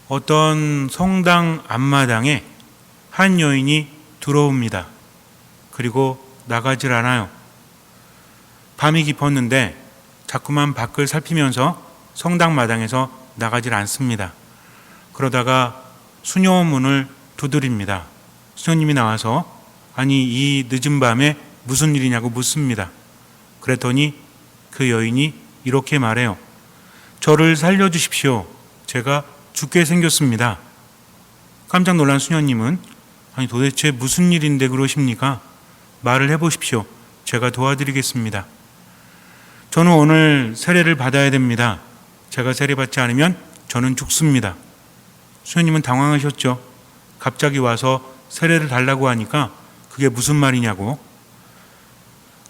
어떤 성당 앞마당에 한 여인이 들어옵니다. 그리고 나가질 않아요. 밤이 깊었는데 자꾸만 밖을 살피면서 성당 마당에서 나가질 않습니다. 그러다가 수녀원 문을 두드립니다. 수녀님이 나와서 아니 이 늦은 밤에 무슨 일이냐고 묻습니다. 그랬더니 그 여인이 이렇게 말해요. 저를 살려주십시오. 제가 죽게 생겼습니다. 깜짝 놀란 수녀님은 아니 도대체 무슨 일인데 그러십니까? 말을 해보십시오. 제가 도와드리겠습니다. 저는 오늘 세례를 받아야 됩니다. 제가 세례받지 않으면 저는 죽습니다. 수녀님은 당황하셨죠. 갑자기 와서 세례를 달라고 하니까 그게 무슨 말이냐고.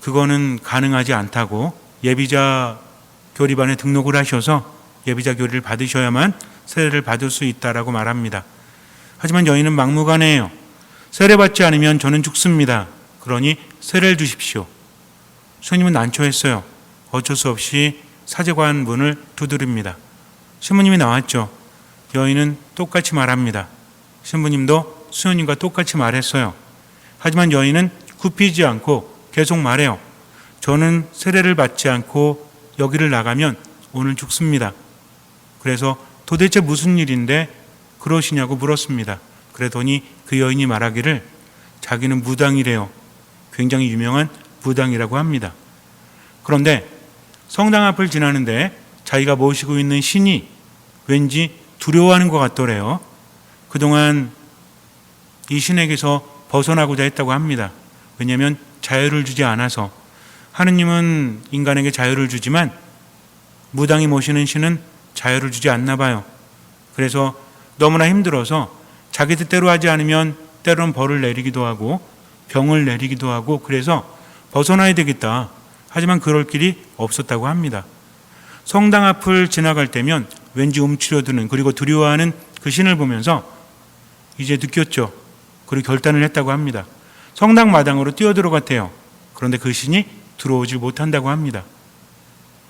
그거는 가능하지 않다고 예비자 교리반에 등록을 하셔서 예비자 교리를 받으셔야만 세례를 받을 수 있다라고 말합니다. 하지만 여인은 막무가내예요. 세례받지 않으면 저는 죽습니다. 그러니 세례를 주십시오. 수녀님은 난처했어요. 어쩔 수 없이 사제관 문을 두드립니다. 신부님이 나왔죠. 여인은 똑같이 말합니다. 신부님도 수녀님과 똑같이 말했어요. 하지만 여인은 굽히지 않고 계속 말해요. 저는 세례를 받지 않고 여기를 나가면 오늘 죽습니다. 그래서 도대체 무슨 일인데 그러시냐고 물었습니다. 그랬더니 그 여인이 말하기를 자기는 무당이래요. 굉장히 유명한 무당이라고 합니다. 그런데 성당 앞을 지나는데 자기가 모시고 있는 신이 왠지 두려워하는 것 같더래요. 그동안 이 신에게서 벗어나고자 했다고 합니다. 왜냐하면 자유를 주지 않아서. 하느님은 인간에게 자유를 주지만 무당이 모시는 신은 자유를 주지 않나 봐요. 그래서 너무나 힘들어서 자기 뜻대로 하지 않으면 때로는 벌을 내리기도 하고 병을 내리기도 하고 그래서 벗어나야 되겠다. 하지만 그럴 길이 없었다고 합니다. 성당 앞을 지나갈 때면 왠지 움츠려드는 그리고 두려워하는 그 신을 보면서 이제 느꼈죠. 그리고 결단을 했다고 합니다. 성당 마당으로 뛰어들어갔대요. 그런데 그 신이 들어오질 못한다고 합니다.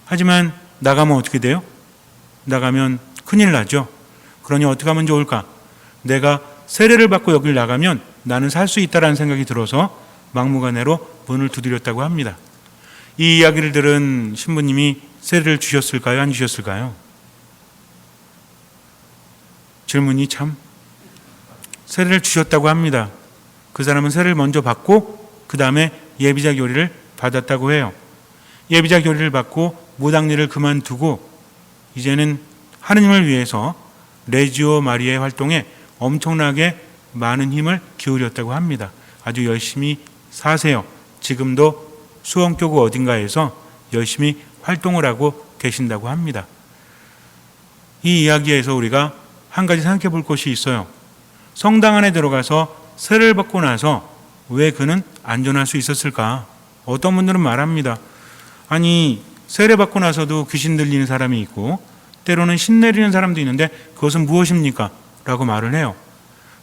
하지만 나가면 어떻게 돼요? 나가면 큰일 나죠. 그러니 어떻게 하면 좋을까? 내가 세례를 받고 여길 나가면 나는 살 수 있다라는 생각이 들어서 막무가내로 문을 두드렸다고 합니다. 이 이야기를 들은 신부님이 세례를 주셨을까요? 안 주셨을까요? 질문이 참. 세례를 주셨다고 합니다. 그 사람은 세례를 먼저 받고 그 다음에 예비자 교리를 받았다고 해요. 예비자 교리를 받고 무당일을 그만두고 이제는 하느님을 위해서 레지오 마리아의 활동에 엄청나게 많은 힘을 기울였다고 합니다. 아주 열심히 사세요. 지금도 수원교구 어딘가에서 열심히 활동을 하고 계신다고 합니다. 이 이야기에서 우리가 한 가지 생각해 볼 것이 있어요. 성당 안에 들어가서 세례를 받고 나서 왜 그는 안전할 수 있었을까? 어떤 분들은 말합니다. 아니 세례 받고 나서도 귀신 들리는 사람이 있고 때로는 신 내리는 사람도 있는데 그것은 무엇입니까? 라고 말을 해요.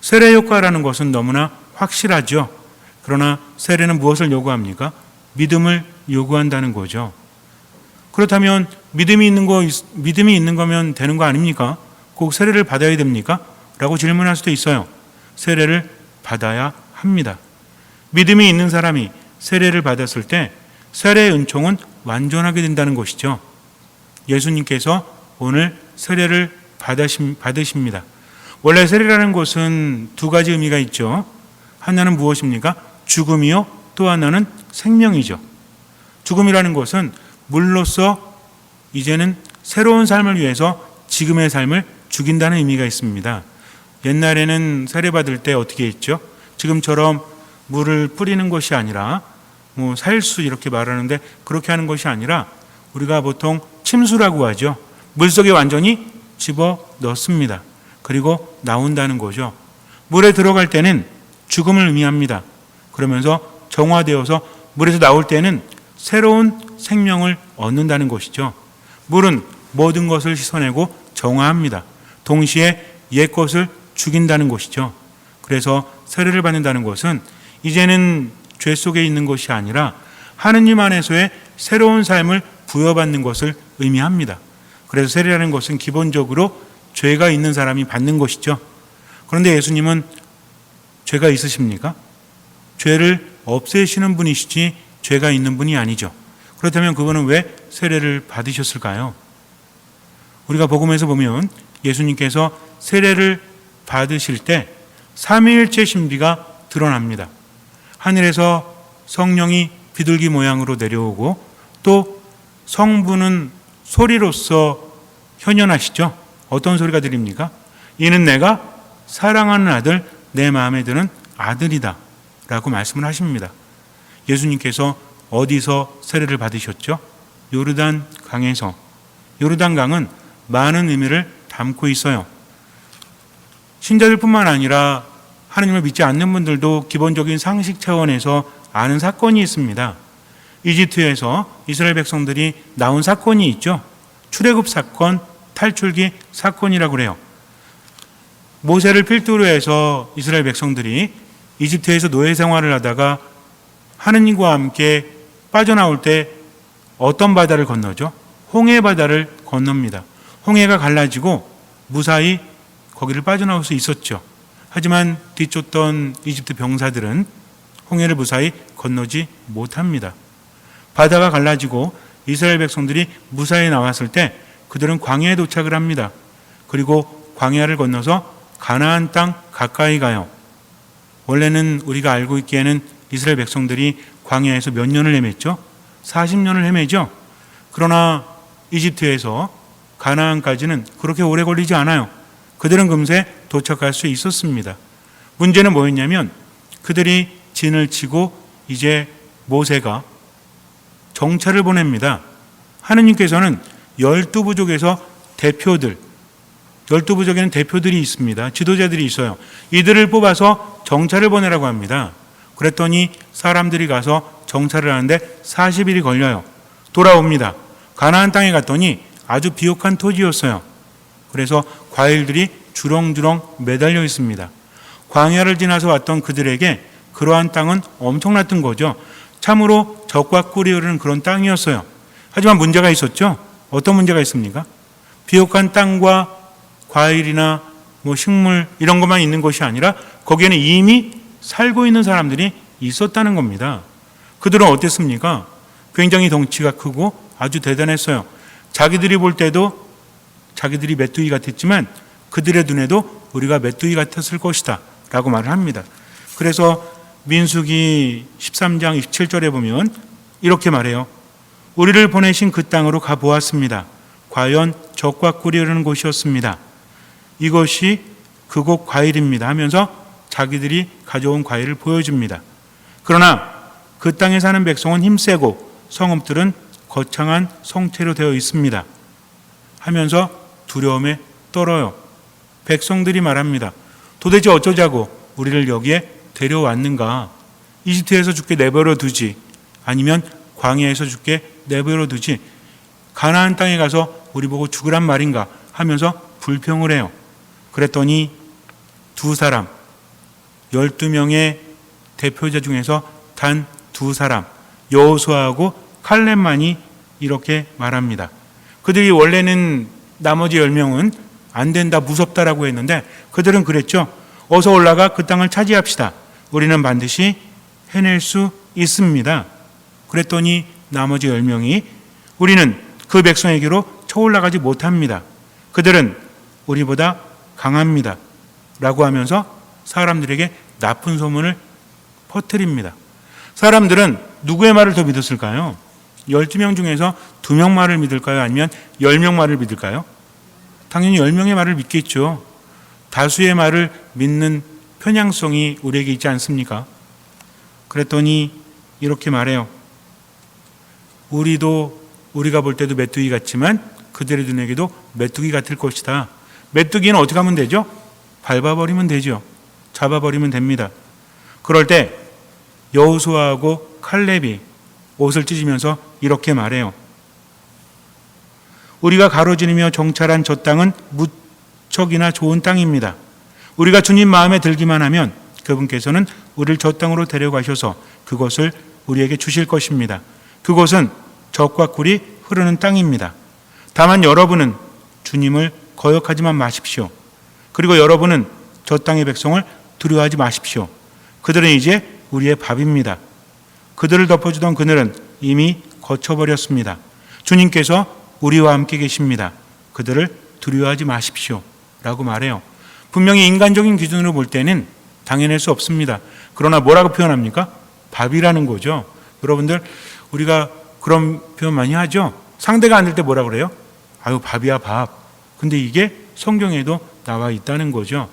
세례 효과라는 것은 너무나 확실하죠. 그러나 세례는 무엇을 요구합니까? 믿음을 요구한다는 거죠. 그렇다면 믿음이 있는 거면 되는 거 아닙니까? 꼭 세례를 받아야 됩니까? 라고 질문할 수도 있어요. 세례를 받아야 합니다. 믿음이 있는 사람이 세례를 받았을 때 세례의 은총은 완전하게 된다는 것이죠. 예수님께서 오늘 세례를 받으십니다. 원래 세례라는 것은 두 가지 의미가 있죠. 하나는 무엇입니까? 죽음이요. 또 하나는 생명이죠. 죽음이라는 것은 물로써 이제는 새로운 삶을 위해서 지금의 삶을 죽인다는 의미가 있습니다. 옛날에는 세례받을 때 어떻게 했죠? 지금처럼 물을 뿌리는 것이 아니라 살수 이렇게 말하는데 그렇게 하는 것이 아니라 우리가 보통 침수라고 하죠. 물속에 완전히 집어 넣습니다. 그리고 나온다는 거죠. 물에 들어갈 때는 죽음을 의미합니다. 그러면서 정화되어서 물에서 나올 때는 새로운 생명을 얻는다는 것이죠. 물은 모든 것을 씻어내고 정화합니다. 동시에 옛 것을 죽인다는 것이죠. 그래서 세례를 받는다는 것은 이제는 죄 속에 있는 것이 아니라 하느님 안에서의 새로운 삶을 부여받는 것을 의미합니다. 그래서 세례라는 것은 기본적으로 죄가 있는 사람이 받는 것이죠. 그런데 예수님은 죄가 있으십니까? 죄를 없애시는 분이시지 죄가 있는 분이 아니죠. 그렇다면 그분은 왜 세례를 받으셨을까요? 우리가 복음에서 보면 예수님께서 세례를 받으실 때 삼위일체 신비가 드러납니다. 하늘에서 성령이 비둘기 모양으로 내려오고 또 성부는 소리로서 현현하시죠. 어떤 소리가 들립니까? 이는 내가 사랑하는 아들, 내 마음에 드는 아들이다 라고 말씀을 하십니다. 예수님께서 어디서 세례를 받으셨죠? 요르단 강에서. 요르단 강은 많은 의미를 담고 있어요. 신자들뿐만 아니라 하나님을 믿지 않는 분들도 기본적인 상식 차원에서 아는 사건이 있습니다. 이집트에서 이스라엘 백성들이 나온 사건이 있죠. 출애굽 사건, 탈출기 사건이라고 그래요. 모세를 필두로 해서 이스라엘 백성들이 이집트에서 노예 생활을 하다가 하느님과 함께 빠져나올 때 어떤 바다를 건너죠? 홍해 바다를 건넙니다. 홍해가 갈라지고 무사히 거기를 빠져나올 수 있었죠. 하지만 뒤쫓던 이집트 병사들은 홍해를 무사히 건너지 못합니다. 바다가 갈라지고 이스라엘 백성들이 무사히 나왔을 때 그들은 광야에 도착을 합니다. 그리고 광야를 건너서 가나안 땅 가까이 가요. 원래는 우리가 알고 있기에는 이스라엘 백성들이 광야에서 몇 년을 헤맸죠? 40년을 헤매죠. 그러나 이집트에서 가나안까지는 그렇게 오래 걸리지 않아요. 그들은 금세 도착할 수 있었습니다. 문제는 뭐였냐면 그들이 진을 치고 이제 모세가 정찰을 보냅니다. 하느님께서는 12부족에서 대표들, 12부족에는 대표들이 있습니다. 지도자들이 있어요. 이들을 뽑아서 정찰을 보내라고 합니다. 그랬더니 사람들이 가서 정찰을 하는데 40일이 걸려요. 돌아옵니다. 가나안 땅에 갔더니 아주 비옥한 토지였어요. 그래서 과일들이 주렁주렁 매달려 있습니다. 광야를 지나서 왔던 그들에게 그러한 땅은 엄청났던 거죠. 참으로 젖과 꿀이 흐르는 그런 땅이었어요. 하지만 문제가 있었죠. 어떤 문제가 있습니까? 비옥한 땅과 과일이나 식물 이런 것만 있는 것이 아니라 거기에는 이미 살고 있는 사람들이 있었다는 겁니다. 그들은 어땠습니까? 굉장히 덩치가 크고 아주 대단했어요. 자기들이 볼 때도 자기들이 메뚜기 같았지만 그들의 눈에도 우리가 메뚜기 같았을 것이다 라고 말을 합니다. 그래서 민수기 13장 27절에 보면 이렇게 말해요. 우리를 보내신 그 땅으로 가보았습니다. 과연 젖과 꿀이 흐르는 곳이었습니다. 이것이 그곳 과일입니다 하면서 자기들이 가져온 과일을 보여줍니다. 그러나 그 땅에 사는 백성은 힘세고 성읍들은 거창한 성체로 되어 있습니다 하면서 두려움에 떨어요. 백성들이 말합니다. 도대체 어쩌자고 우리를 여기에 데려왔는가? 이집트에서 죽게 내버려 두지 아니면 광야에서 죽게 내버려 두지 가나안 땅에 가서 우리 보고 죽으란 말인가 하면서 불평을 해요. 그랬더니 두 사람 12명의 대표자 중에서 단 두 사람 여호수아하고 칼렙만이 이렇게 말합니다. 그들이 원래는 나머지 10명은 안 된다 무섭다라고 했는데 그들은 그랬죠. 어서 올라가 그 땅을 차지합시다. 우리는 반드시 해낼 수 있습니다. 그랬더니 나머지 10명이 우리는 그 백성에게로 쳐올라가지 못합니다. 그들은 우리보다 강합니다. 라고 하면서 사람들에게 나쁜 소문을 퍼뜨립니다. 사람들은 누구의 말을 더 믿었을까요? 12명 중에서 2명 말을 믿을까요? 아니면 10명 말을 믿을까요? 당연히 10명의 말을 믿겠죠. 다수의 말을 믿는 편향성이 우리에게 있지 않습니까? 그랬더니 이렇게 말해요. 우리가 볼 때도 메뚜기 같지만 그들의 눈에게도 메뚜기 같을 것이다. 메뚜기는 어떻게 하면 되죠? 밟아버리면 되죠. 잡아버리면 됩니다. 그럴 때 여호수아하고 칼렙이 옷을 찢으면서 이렇게 말해요. 우리가 가로지르며 정찰한 저 땅은 무척이나 좋은 땅입니다. 우리가 주님 마음에 들기만 하면 그분께서는 우리를 저 땅으로 데려가셔서 그것을 우리에게 주실 것입니다. 그곳은 젖과 꿀이 흐르는 땅입니다. 다만 여러분은 주님을 거역하지만 마십시오. 그리고 여러분은 저 땅의 백성을 두려워하지 마십시오. 그들은 이제 우리의 밥입니다. 그들을 덮어주던 그늘은 이미 거쳐버렸습니다. 주님께서 우리와 함께 계십니다. 그들을 두려워하지 마십시오. 라고 말해요. 분명히 인간적인 기준으로 볼 때는 당연할 수 없습니다. 그러나 뭐라고 표현합니까? 밥이라는 거죠. 여러분들, 우리가 그런 표현 많이 하죠? 상대가 안 될 때 뭐라 그래요? 아유, 밥이야, 밥. 근데 이게 성경에도 나와 있다는 거죠.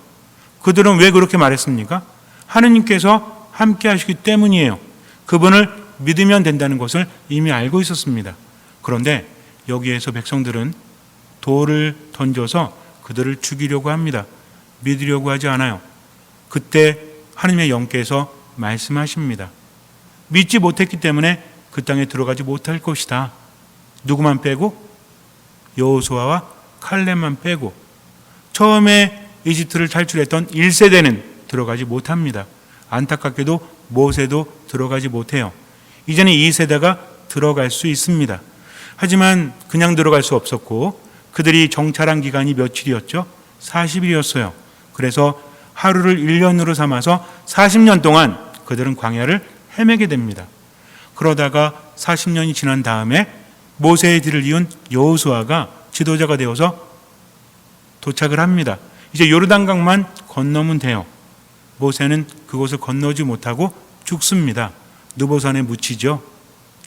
그들은 왜 그렇게 말했습니까? 하느님께서 함께 하시기 때문이에요. 그분을 믿으면 된다는 것을 이미 알고 있었습니다. 그런데 여기에서 백성들은 돌을 던져서 그들을 죽이려고 합니다. 믿으려고 하지 않아요. 그때 하느님의 영께서 말씀하십니다. 믿지 못했기 때문에 그 땅에 들어가지 못할 것이다. 누구만 빼고? 여호수아와 칼렙만 빼고. 처음에 이집트를 탈출했던 1세대는 들어가지 못합니다. 안타깝게도 모세도 들어가지 못해요. 이제는 2세대가 들어갈 수 있습니다. 하지만 그냥 들어갈 수 없었고 그들이 정찰한 기간이 며칠이었죠? 40일이었어요. 그래서 하루를 1년으로 삼아서 40년 동안 그들은 광야를 헤매게 됩니다. 그러다가 40년이 지난 다음에 모세의 뒤를 이은 여호수아가 지도자가 되어서 도착을 합니다. 이제 요르단강만 건너면 돼요. 모세는 그곳을 건너지 못하고 죽습니다. 느보산에 묻히죠.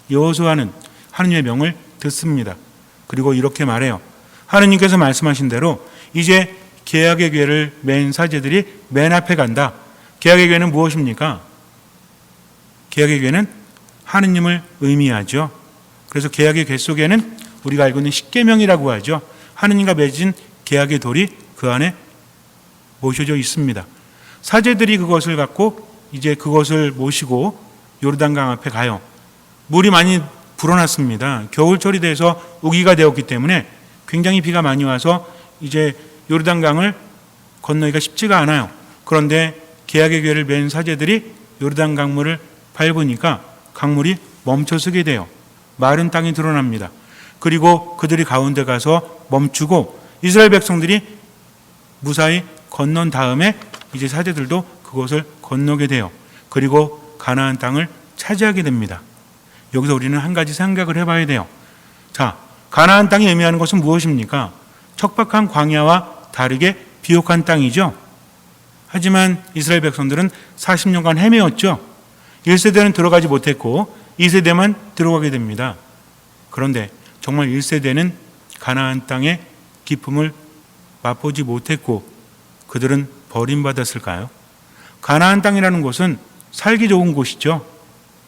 여호수아는 하느님의 명을 듣습니다. 그리고 이렇게 말해요. 하느님께서 말씀하신 대로 이제 계약의 궤를 맨 사제들이 맨 앞에 간다. 계약의 궤는 무엇입니까? 계약의 궤는 하느님을 의미하죠. 그래서 계약의 궤 속에는 우리가 알고 있는 십계명이라고 하죠. 하느님과 맺은 계약의 돌이 그 안에 모셔져 있습니다. 사제들이 그것을 갖고 이제 그것을 모시고 요르단강 앞에 가요. 물이 많이 불어났습니다. 겨울철이 돼서 우기가 되었기 때문에 굉장히 비가 많이 와서 이제 요르단강을 건너기가 쉽지가 않아요. 그런데 계약의 궤를 맨 사제들이 요르단 강물을 밟으니까 강물이 멈춰서게 돼요. 마른 땅이 드러납니다. 그리고 그들이 가운데 가서 멈추고 이스라엘 백성들이 무사히 건넌 다음에 이제 사제들도 그것을 건너게 돼요. 그리고 가나안 땅을 차지하게 됩니다. 여기서 우리는 한 가지 생각을 해봐야 돼요. 자, 가나안 땅이 의미하는 것은 무엇입니까? 척박한 광야와 다르게 비옥한 땅이죠. 하지만 이스라엘 백성들은 40년간 헤매었죠. 1세대는 들어가지 못했고 2세대만 들어가게 됩니다. 그런데 정말 1세대는 가나안 땅의 기쁨을 맛보지 못했고 그들은 버림받았을까요? 가나안 땅이라는 곳은 살기 좋은 곳이죠.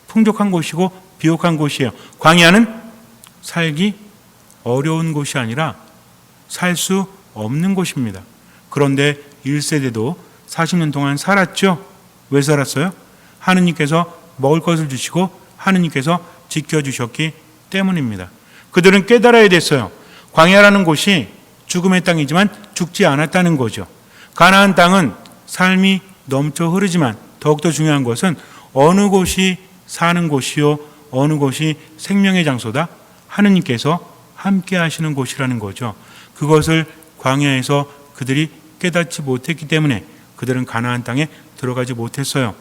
풍족한 곳이고 비옥한 곳이에요. 광야는 살기 어려운 곳이 아니라 살 수 없는 곳입니다. 그런데 1세대도 40년 동안 살았죠. 왜 살았어요? 하느님께서 먹을 것을 주시고 하느님께서 지켜주셨기 때문입니다. 그들은 깨달아야 됐어요. 광야라는 곳이 죽음의 땅이지만 죽지 않았다는 거죠. 가나안 땅은 삶이 넘쳐 흐르지만 더욱더 중요한 것은 어느 곳이 사는 곳이요 어느 곳이 생명의 장소다? 하느님께서 함께 하시는 곳이라는 거죠. 그것을 광야에서 그들이 깨닫지 못했기 때문에 그들은 가나안 땅에 들어가지 못했어요.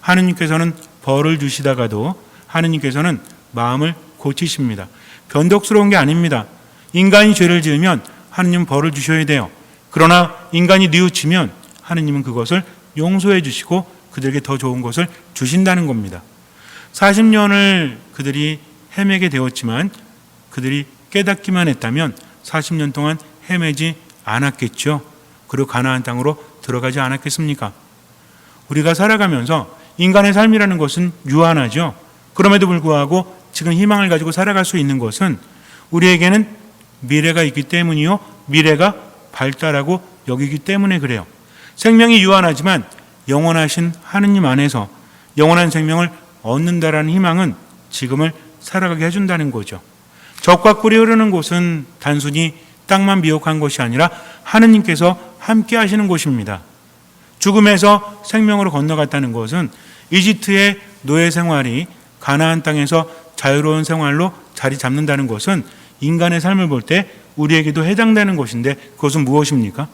하느님께서는 벌을 주시다가도 하느님께서는 마음을 고치십니다. 변덕스러운 게 아닙니다. 인간이 죄를 지으면 하느님은 벌을 주셔야 돼요. 그러나 인간이 뉘우치면 하느님은 그것을 용서해 주시고 그들에게 더 좋은 것을 주신다는 겁니다. 40년을 그들이 헤매게 되었지만 그들이 깨닫기만 했다면 40년 동안 헤매지 않았겠죠. 그리고 가나안 땅으로 들어가지 않았겠습니까? 우리가 살아가면서 인간의 삶이라는 것은 유한하죠. 그럼에도 불구하고 지금 희망을 가지고 살아갈 수 있는 것은 우리에게는 미래가 있기 때문이요. 미래가 발달하고 여기기 때문에 그래요. 생명이 유한하지만 영원하신 하느님 안에서 영원한 생명을 얻는다라는 희망은 지금을 살아가게 해준다는 거죠. 적과 꿀이 흐르는 곳은 단순히 땅만 비옥한 것이 아니라 하느님께서 함께 하시는 곳입니다. 죽음에서 생명으로 건너갔다는 것은 이집트의 노예 생활이 가나안 땅에서 자유로운 생활로 자리 잡는다는 것은 인간의 삶을 볼 때 우리에게도 해당되는 것인데 그것은 무엇입니까?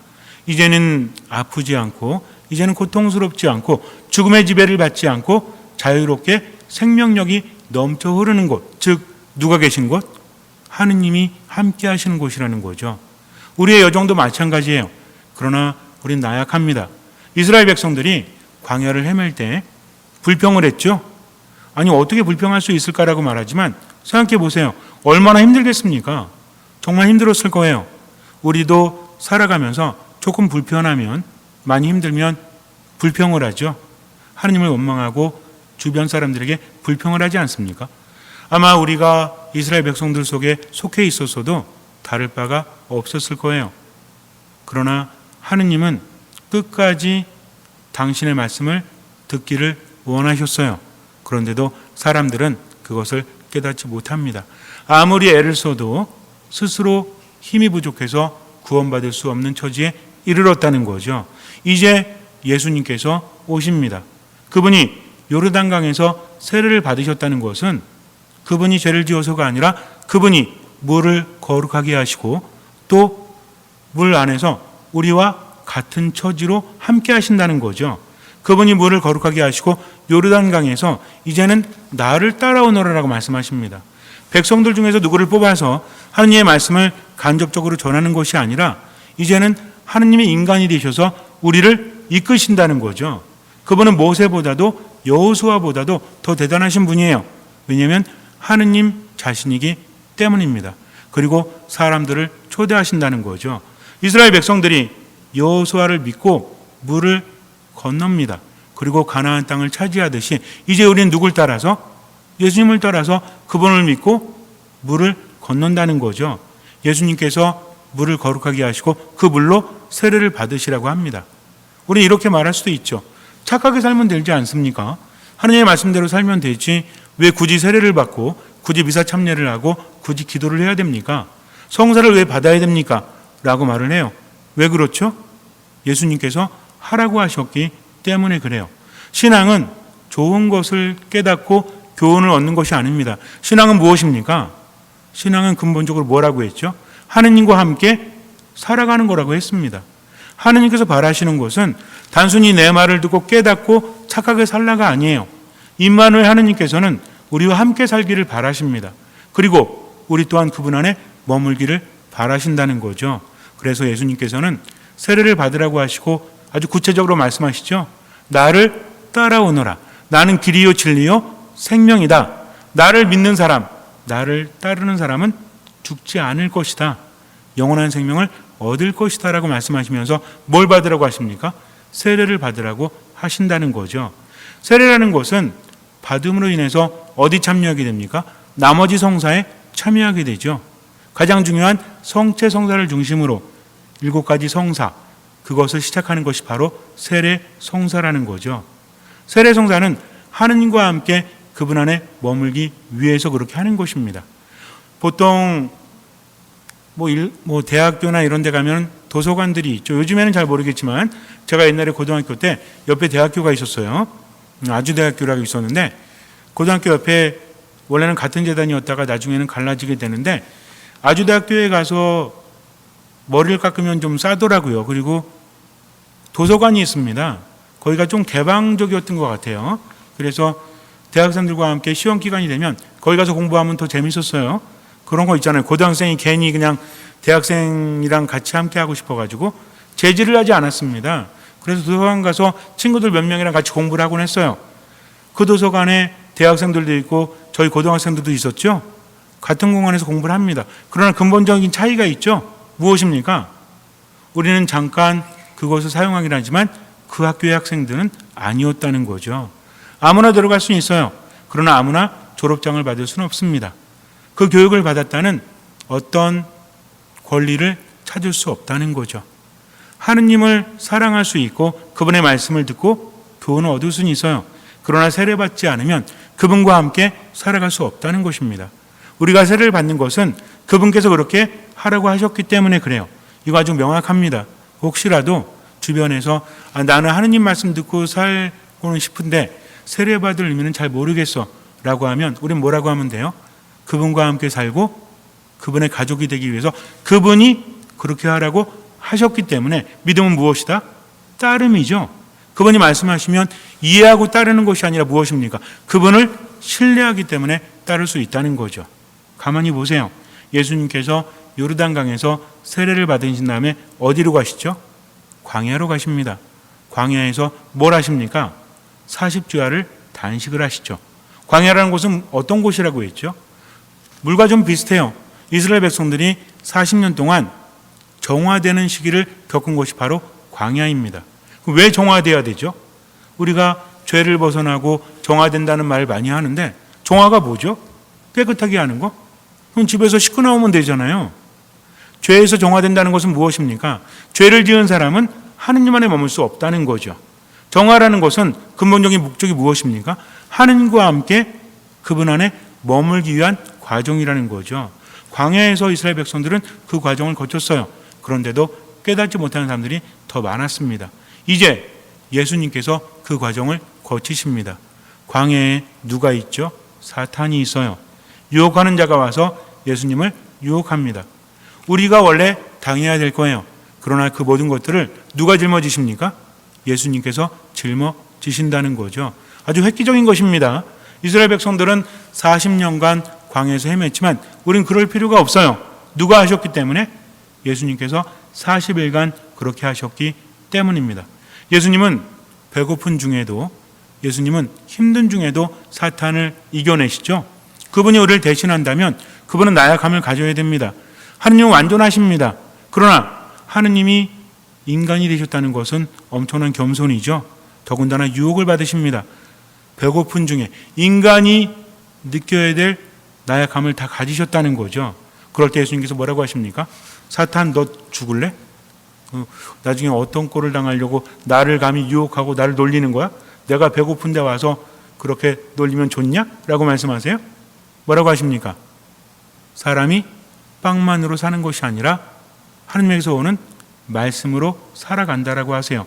이제는 아프지 않고 이제는 고통스럽지 않고 죽음의 지배를 받지 않고 자유롭게 생명력이 넘쳐 흐르는 곳, 즉 누가 계신 곳? 하느님이 함께 하시는 곳이라는 거죠. 우리의 여정도 마찬가지예요. 그러나 우린 나약합니다. 이스라엘 백성들이 광야를 헤맬 때 불평을 했죠. 아니 어떻게 불평할 수 있을까라고 말하지만 생각해 보세요. 얼마나 힘들겠습니까? 정말 힘들었을 거예요. 우리도 살아가면서 조금 불편하면, 많이 힘들면 불평을 하죠. 하느님을 원망하고 주변 사람들에게 불평을 하지 않습니까? 아마 우리가 이스라엘 백성들 속에 속해 있었어도 다를 바가 없었을 거예요. 그러나 하느님은 끝까지 당신의 말씀을 듣기를 원하셨어요. 그런데도 사람들은 그것을 깨닫지 못합니다. 아무리 애를 써도 스스로 힘이 부족해서 구원받을 수 없는 처지에 이르렀다는 거죠. 이제 예수님께서 오십니다. 그분이 요르단강에서 세례를 받으셨다는 것은 그분이 죄를 지어서가 아니라 그분이 물을 거룩하게 하시고 또 물 안에서 우리와 같은 처지로 함께 하신다는 거죠. 그분이 물을 거룩하게 하시고 요르단강에서 이제는 나를 따라오너라라고 말씀하십니다. 백성들 중에서 누구를 뽑아서 하느님의 말씀을 간접적으로 전하는 것이 아니라 이제는 하느님의 인간이 되셔서 우리를 이끄신다는 거죠. 그분은 모세보다도 여호수아보다도 더 대단하신 분이에요. 왜냐하면 하느님 자신이기 때문입니다. 그리고 사람들을 초대하신다는 거죠. 이스라엘 백성들이 여호수아를 믿고 물을 건넙니다. 그리고 가나안 땅을 차지하듯이 이제 우리는 누굴 따라서? 예수님을 따라서 그분을 믿고 물을 건넌다는 거죠. 예수님께서 물을 거룩하게 하시고 그 물로 세례를 받으시라고 합니다. 우리는 이렇게 말할 수도 있죠. 착하게 살면 되지 않습니까? 하느님의 말씀대로 살면 되지 왜 굳이 세례를 받고 굳이 미사 참여를 하고 굳이 기도를 해야 됩니까? 성사를 왜 받아야 됩니까? 라고 말을 해요. 왜 그렇죠? 예수님께서 하라고 하셨기 때문에 그래요. 신앙은 좋은 것을 깨닫고 교훈을 얻는 것이 아닙니다. 신앙은 무엇입니까? 신앙은 근본적으로 뭐라고 했죠? 하느님과 함께 살아가는 거라고 했습니다. 하느님께서 바라시는 것은 단순히 내 말을 듣고 깨닫고 착하게 살라가 아니에요. 임마누엘 하느님께서는 우리와 함께 살기를 바라십니다. 그리고 우리 또한 그분 안에 머물기를 바라신다는 거죠. 그래서 예수님께서는 세례를 받으라고 하시고 아주 구체적으로 말씀하시죠. 나를 따라오너라. 나는 길이요 진리요 생명이다. 나를 믿는 사람, 나를 따르는 사람은 죽지 않을 것이다. 영원한 생명을 얻을 것이다 라고 말씀하시면서 뭘 받으라고 하십니까? 세례를 받으라고 하신다는 거죠. 세례라는 것은 받음으로 인해서 어디 참여하게 됩니까? 나머지 성사에 참여하게 되죠. 가장 중요한 성체 성사를 중심으로 7가지 성사, 그것을 시작하는 것이 바로 세례 성사라는 거죠. 세례 성사는 하느님과 함께 그분 안에 머물기 위해서 그렇게 하는 것입니다. 보통 대학교나 이런 데 가면 도서관들이 있죠. 요즘에는 잘 모르겠지만 제가 옛날에 고등학교 때 옆에 대학교가 있었어요. 아주대학교라고 있었는데 고등학교 옆에 원래는 같은 재단이었다가 나중에는 갈라지게 되는데 아주대학교에 가서 머리를 깎으면 좀 싸더라고요. 그리고 도서관이 있습니다. 거기가 좀 개방적이었던 것 같아요. 그래서 대학생들과 함께 시험 기간이 되면 거기 가서 공부하면 더 재밌었어요. 그런 거 있잖아요. 고등학생이 괜히 그냥 대학생이랑 같이 함께 하고 싶어가지고 제지를 하지 않았습니다. 그래서 도서관 가서 친구들 몇 명이랑 같이 공부를 하곤 했어요. 그 도서관에 대학생들도 있고 저희 고등학생들도 있었죠. 같은 공간에서 공부를 합니다. 그러나 근본적인 차이가 있죠. 무엇입니까? 우리는 잠깐 그것을 사용하긴 하지만 그 학교의 학생들은 아니었다는 거죠. 아무나 들어갈 수는 있어요. 그러나 아무나 졸업장을 받을 수는 없습니다. 그 교육을 받았다는 어떤 권리를 찾을 수 없다는 거죠. 하느님을 사랑할 수 있고 그분의 말씀을 듣고 교훈을 얻을 수는 있어요. 그러나 세례받지 않으면 그분과 함께 살아갈 수 없다는 것입니다. 우리가 세례를 받는 것은 그분께서 그렇게 하라고 하셨기 때문에 그래요. 이거 아주 명확합니다. 혹시라도 주변에서 나는 하느님 말씀 듣고 살고는 싶은데 세례받을 의미는 잘 모르겠어 라고 하면 우린 뭐라고 하면 돼요? 그분과 함께 살고 그분의 가족이 되기 위해서 그분이 그렇게 하라고 하셨기 때문에 믿음은 무엇이다? 따름이죠. 그분이 말씀하시면 이해하고 따르는 것이 아니라 무엇입니까? 그분을 신뢰하기 때문에 따를 수 있다는 거죠. 가만히 보세요. 예수님께서 요르단강에서 세례를 받으신 다음에 어디로 가시죠? 광야로 가십니다. 광야에서 뭘 하십니까? 40주야를 단식을 하시죠. 광야라는 곳은 어떤 곳이라고 했죠? 물과 좀 비슷해요. 이스라엘 백성들이 40년 동안 정화되는 시기를 겪은 곳이 바로 광야입니다. 왜 정화되어야 되죠? 우리가 죄를 벗어나고 정화된다는 말을 많이 하는데 정화가 뭐죠? 깨끗하게 하는 거? 그럼 집에서 씻고 나오면 되잖아요. 죄에서 정화된다는 것은 무엇입니까? 죄를 지은 사람은 하느님 안에 머물 수 없다는 거죠. 정화라는 것은 근본적인 목적이 무엇입니까? 하느님과 함께 그분 안에 머물기 위한 과정이라는 거죠. 광야에서 이스라엘 백성들은 그 과정을 거쳤어요. 그런데도 깨닫지 못하는 사람들이 더 많았습니다. 이제 예수님께서 그 과정을 거치십니다. 광야에 누가 있죠? 사탄이 있어요. 유혹하는 자가 와서 예수님을 유혹합니다. 우리가 원래 당해야 될 거예요. 그러나 그 모든 것들을 누가 짊어지십니까? 예수님께서 짊어지신다는 거죠. 아주 획기적인 것입니다. 이스라엘 백성들은 40년간 광야에서 헤맸지만 우린 그럴 필요가 없어요. 누가 하셨기 때문에? 예수님께서 40일간 그렇게 하셨기 때문입니다. 예수님은 배고픈 중에도, 예수님은 힘든 중에도 사탄을 이겨내시죠. 그분이 우리를 대신한다면 그분은 나약함을 가져야 됩니다. 하느님은 완전하십니다. 그러나 하느님이 인간이 되셨다는 것은 엄청난 겸손이죠. 더군다나 유혹을 받으십니다. 배고픈 중에 인간이 느껴야 될 나약함을 다 가지셨다는 거죠. 그럴 때 예수님께서 뭐라고 하십니까? 사탄, 너 죽을래? 나중에 어떤 꼴을 당하려고 나를 감히 유혹하고 나를 놀리는 거야? 내가 배고픈데 와서 그렇게 놀리면 좋냐? 라고 말씀하세요. 뭐라고 하십니까? 사람이 빵만으로 사는 것이 아니라 하느님에게서 오는 말씀으로 살아간다라고 하세요.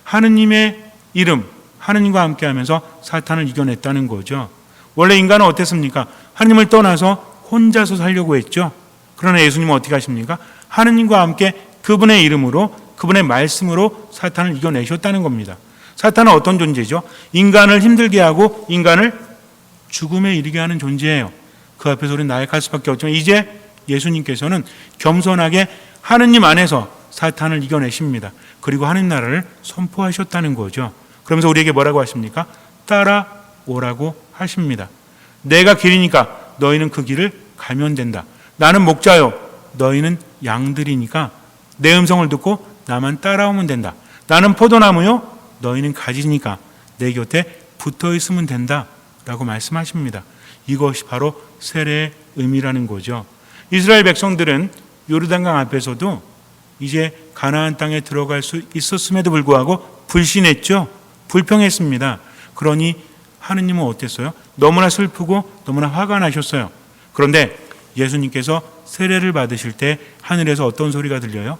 하느님의 이름, 하느님과 함께하면서 사탄을 이겨냈다는 거죠. 원래 인간은 어땠습니까? 하느님을 떠나서 혼자서 살려고 했죠. 그러나 예수님은 어떻게 하십니까? 하느님과 함께 그분의 이름으로, 그분의 말씀으로 사탄을 이겨내셨다는 겁니다. 사탄은 어떤 존재죠? 인간을 힘들게 하고 인간을 죽음에 이르게 하는 존재예요. 그 앞에서 우리는 나약할 수밖에 없지만 이제 예수님께서는 겸손하게 하느님 안에서 사탄을 이겨내십니다. 그리고 하느님 나라를 선포하셨다는 거죠. 그러면서 우리에게 뭐라고 하십니까? 따라오라고 하십니다. 내가 길이니까 너희는 그 길을 가면 된다. 나는 목자요, 너희는 양들이니까 내 음성을 듣고 나만 따라오면 된다. 나는 포도나무요, 너희는 가지니까 내 곁에 붙어 있으면 된다 라고 말씀하십니다. 이것이 바로 세례의 의미라는 거죠. 이스라엘 백성들은 요르단강 앞에서도 이제 가나안 땅에 들어갈 수 있었음에도 불구하고 불신했죠. 불평했습니다. 그러니 하느님은 어땠어요? 너무나 슬프고 너무나 화가 나셨어요. 그런데 예수님께서 세례를 받으실 때 하늘에서 어떤 소리가 들려요?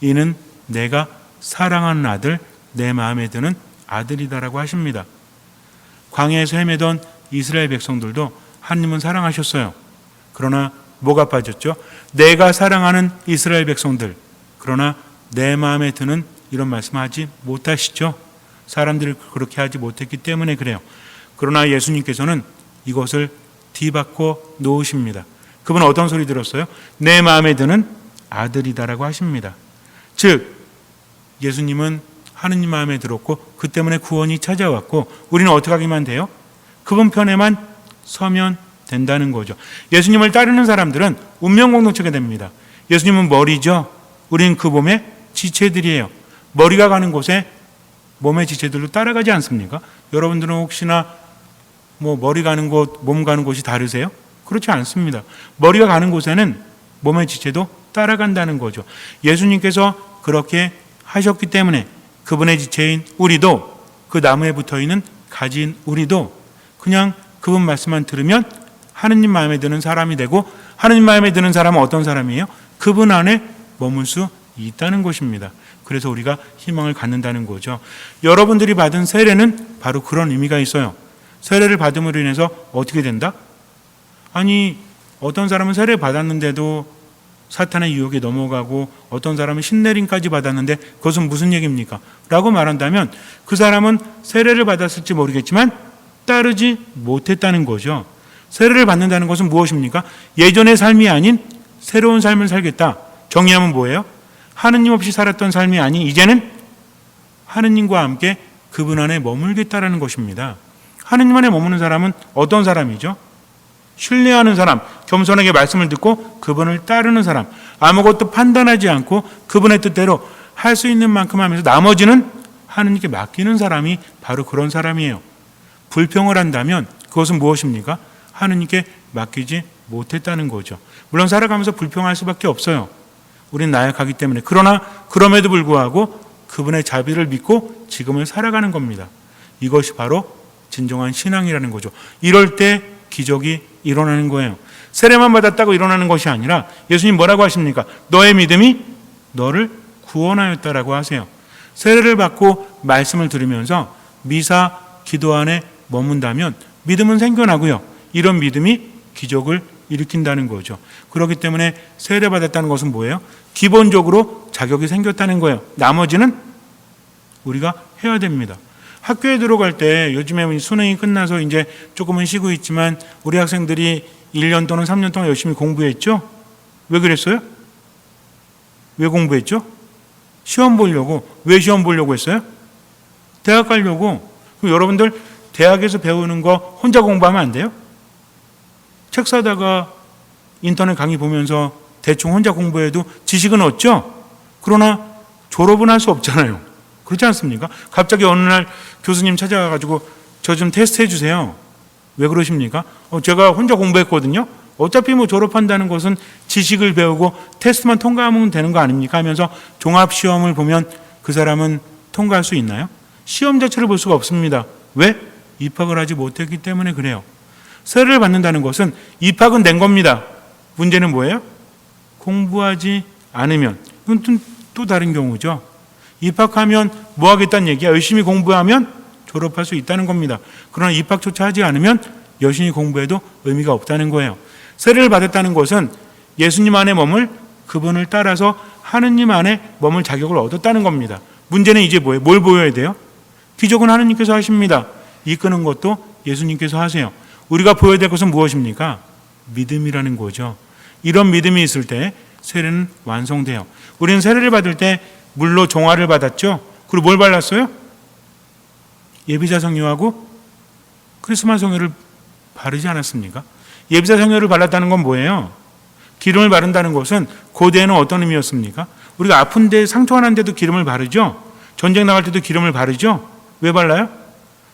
이는 내가 사랑하는 아들, 내 마음에 드는 아들이다라고 하십니다. 광야에서 헤매던 이스라엘 백성들도 하느님은 사랑하셨어요. 그러나 뭐가 빠졌죠? 내가 사랑하는 이스라엘 백성들, 그러나 내 마음에 드는 이런 말씀하지 못하시죠. 사람들이 그렇게 하지 못했기 때문에 그래요. 그러나 예수님께서는 이것을 뒤바꿔 놓으십니다. 그분은 어떤 소리 들었어요? 내 마음에 드는 아들이다라고 하십니다. 즉 예수님은 하느님 마음에 들었고 그 때문에 구원이 찾아왔고 우리는 어떻게 하기만 돼요? 그분 편에만 서면 된다는 거죠. 예수님을 따르는 사람들은 운명 공동체가 됩니다. 예수님은 머리죠. 우리는 그 몸의 지체들이에요. 머리가 가는 곳에 몸의 지체들도 따라가지 않습니까? 여러분들은 혹시나 머리 가는 곳, 몸 가는 곳이 다르세요? 그렇지 않습니다. 머리가 가는 곳에는 몸의 지체도 따라간다는 거죠. 예수님께서 그렇게 하셨기 때문에 그분의 지체인 우리도, 그 나무에 붙어있는 가지인 우리도 그냥 그분 말씀만 들으면 하느님 마음에 드는 사람이 되고, 하느님 마음에 드는 사람은 어떤 사람이에요? 그분 안에 머물 수 있다는 것입니다. 그래서 우리가 희망을 갖는다는 거죠. 여러분들이 받은 세례는 바로 그런 의미가 있어요. 세례를 받음으로 인해서 어떻게 된다? 아니 어떤 사람은 세례 받았는데도 사탄의 유혹에 넘어가고 어떤 사람은 신내림까지 받았는데 그것은 무슨 얘기입니까? 라고 말한다면 그 사람은 세례를 받았을지 모르겠지만 따르지 못했다는 거죠. 세례를 받는다는 것은 무엇입니까? 예전의 삶이 아닌 새로운 삶을 살겠다. 정의하면 뭐예요? 하느님 없이 살았던 삶이 아닌 이제는 하느님과 함께 그분 안에 머물겠다라는 것입니다. 하느님 안에 머무는 사람은 어떤 사람이죠? 신뢰하는 사람, 겸손하게 말씀을 듣고 그분을 따르는 사람, 아무것도 판단하지 않고 그분의 뜻대로 할 수 있는 만큼 하면서 나머지는 하느님께 맡기는 사람이 바로 그런 사람이에요. 불평을 한다면 그것은 무엇입니까? 하느님께 맡기지 못했다는 거죠. 물론 살아가면서 불평할 수밖에 없어요. 우리는 나약하기 때문에. 그러나 그럼에도 불구하고 그분의 자비를 믿고 지금을 살아가는 겁니다. 이것이 바로 진정한 신앙이라는 거죠. 이럴 때 기적이 일어나는 거예요. 세례만 받았다고 일어나는 것이 아니라 예수님 뭐라고 하십니까? 너의 믿음이 너를 구원하였다라고 하세요. 세례를 받고 말씀을 들으면서 미사 기도 안에 머문다면 믿음은 생겨나고요. 이런 믿음이 기적을 일으킨다는 거죠. 그렇기 때문에 세례 받았다는 것은 뭐예요? 기본적으로 자격이 생겼다는 거예요. 나머지는 우리가 해야 됩니다. 학교에 들어갈 때 요즘에 수능이 끝나서 이제 조금은 쉬고 있지만 우리 학생들이 1년 또는 3년 동안 열심히 공부했죠? 왜 그랬어요? 왜 공부했죠? 시험 보려고. 왜 시험 보려고 했어요? 대학 가려고. 그럼 여러분들 대학에서 배우는 거 혼자 공부하면 안 돼요? 책 사다가 인터넷 강의 보면서 대충 혼자 공부해도 지식은 얻죠? 그러나 졸업은 할 수 없잖아요. 그렇지 않습니까? 갑자기 어느 날 교수님 찾아가가지고 저 좀 테스트 해주세요. 왜 그러십니까? 제가 혼자 공부했거든요. 어차피 뭐 졸업한다는 것은 지식을 배우고 테스트만 통과하면 되는 거 아닙니까? 하면서 종합시험을 보면 그 사람은 통과할 수 있나요? 시험 자체를 볼 수가 없습니다. 왜? 입학을 하지 못했기 때문에 그래요. 세례를 받는다는 것은 입학은 된 겁니다. 문제는 뭐예요? 공부하지 않으면, 이건 또 다른 경우죠. 입학하면 뭐 하겠다는 얘기야? 열심히 공부하면 졸업할 수 있다는 겁니다. 그러나 입학조차 하지 않으면 열심히 공부해도 의미가 없다는 거예요. 세례를 받았다는 것은 예수님 안에 머물 그분을 따라서 하느님 안에 머물 자격을 얻었다는 겁니다. 문제는 이제 뭐예요? 뭘 보여야 돼요? 기적은 하느님께서 하십니다. 이끄는 것도 예수님께서 하세요. 우리가 보여야 될 것은 무엇입니까? 믿음이라는 거죠. 이런 믿음이 있을 때 세례는 완성돼요. 우리는 세례를 받을 때 물로 종화를 받았죠. 그리고 뭘 발랐어요? 예비자 성료하고 크리스마스 성료를 바르지 않았습니까? 예비자 성료를 발랐다는 건 뭐예요? 기름을 바른다는 것은 고대에는 어떤 의미였습니까? 우리가 아픈데 상처가 난데도 기름을 바르죠. 전쟁 나갈 때도 기름을 바르죠. 왜 발라요?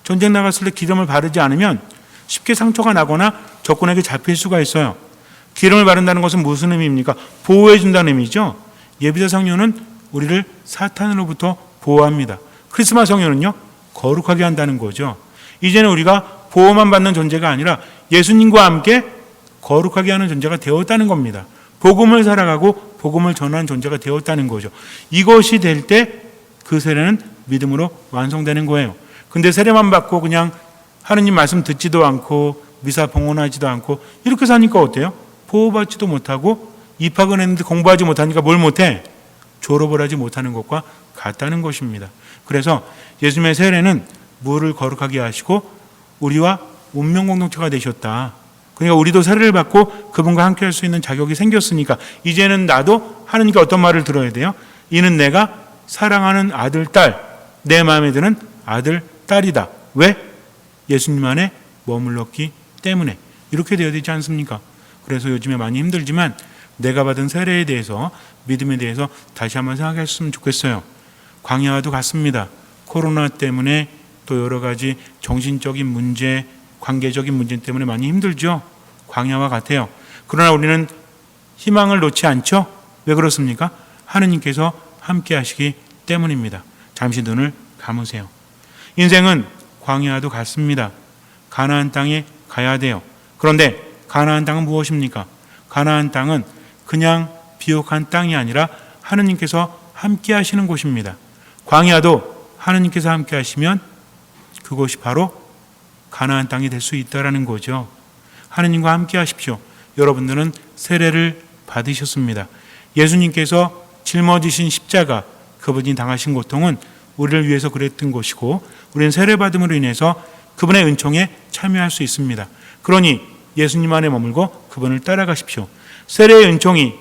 전쟁 나갔을 때 기름을 바르지 않으면 쉽게 상처가 나거나 적군에게 잡힐 수가 있어요. 기름을 바른다는 것은 무슨 의미입니까? 보호해 준다는 의미죠. 예비자 성료는 우리를 사탄으로부터 보호합니다. 크리스마스 성료는요, 거룩하게 한다는 거죠. 이제는 우리가 보호만 받는 존재가 아니라 예수님과 함께 거룩하게 하는 존재가 되었다는 겁니다. 복음을 살아가고 복음을 전하는 존재가 되었다는 거죠. 이것이 될 때 그 세례는 믿음으로 완성되는 거예요. 근데 세례만 받고 그냥 하느님 말씀 듣지도 않고 미사 봉헌하지도 않고 이렇게 사니까 어때요? 보호받지도 못하고 입학은 했는데 공부하지 못하니까 뭘 못해? 졸업을 하지 못하는 것과 같다는 것입니다. 그래서 예수님의 세례는 무를 거룩하게 하시고 우리와 운명 공동체가 되셨다. 그러니까 우리도 세례를 받고 그분과 함께 할 수 있는 자격이 생겼으니까 이제는 나도 하느님께 어떤 말을 들어야 돼요? 이는 내가 사랑하는 아들, 딸, 내 마음에 드는 아들, 딸이다. 왜? 예수님 안에 머물렀기 때문에. 이렇게 되어야 되지 않습니까? 그래서 요즘에 많이 힘들지만 내가 받은 세례에 대해서, 믿음에 대해서 다시 한번 생각했으면 좋겠어요. 광야와도 같습니다. 코로나 때문에 또 여러 가지 정신적인 문제, 관계적인 문제 때문에 많이 힘들죠. 광야와 같아요. 그러나 우리는 희망을 놓지 않죠. 왜 그렇습니까? 하느님께서 함께 하시기 때문입니다. 잠시 눈을 감으세요. 인생은 광야와도 같습니다. 가나안 땅에 가야 돼요. 그런데 가나안 땅은 무엇입니까? 가나안 땅은 그냥 비옥한 땅이 아니라 하느님께서 함께 하시는 곳입니다. 광야도 하느님께서 함께 하시면 그곳이 바로 가나안 땅이 될 수 있다라는 거죠. 하느님과 함께 하십시오. 여러분들은 세례를 받으셨습니다. 예수님께서 짊어지신 십자가, 그분이 당하신 고통은 우리를 위해서 그랬던 것이고 우리는 세례받음으로 인해서 그분의 은총에 참여할 수 있습니다. 그러니 예수님 안에 머물고 그분을 따라가십시오. 세례의 은총이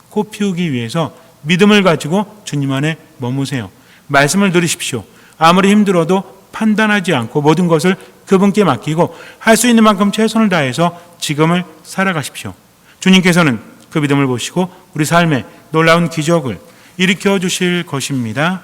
꽃피우기 위해서 믿음을 가지고 주님 안에 머무세요. 말씀을 들으십시오. 아무리 힘들어도 판단하지 않고 모든 것을 그분께 맡기고 할 수 있는 만큼 최선을 다해서 지금을 살아가십시오. 주님께서는 그 믿음을 보시고 우리 삶에 놀라운 기적을 일으켜 주실 것입니다.